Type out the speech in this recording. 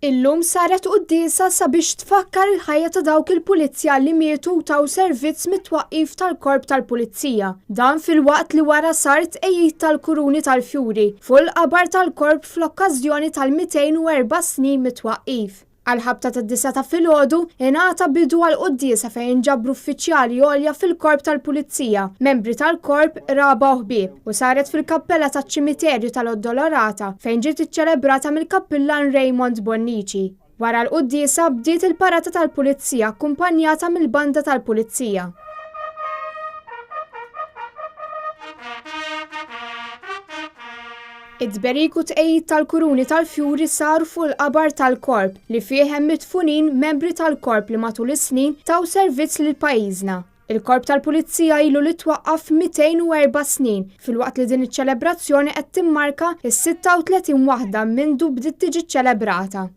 Illum saret qudiesa sabiex tfakkar il-ħajja ta' dawk il-pulizija li mietu u taw servizz mit-twaqqif tal-Korp tal-Pulizija. Dan fil-waqt li wara sart tqejjid tal-Kuruni tal-Fjuri fuq il-qabar tal-Korp fl-okkażjoni tal-204 snin mit-twaqqif. Għal-ħabta tad-9 ta' filgħodu ingħata bidu għall-qudiesa fejn ġabru uffiċjali għolja fil-Korp tal-Pulizija, membri tal-Korp, raba u ħbieb, u saret fil-kappella taċ-ċimiterju tal-Oddolorata fejn ġiet iċċelebrata mill-kappillan Raymond Bonnici. Wara l-qudiesa bdiet il-parata tal-Pulizija akkumpanjata mill-banda tal-Pulizija. Id-beriku tqejjid tal-Kuruni tal-Fjuri saru fuq il-qabar tal-Korp li fih hemm midfunin membri tal-Korp li matul is-snin taw servizz lil pajjiżna. Il-Korp tal-Pulizija ilu li twaqqaf 204 snin filwaqt li din iċ-ċelebrazzjoni qed timmarka s-36 waħda mindu bdiet tiġi ċċelebrata.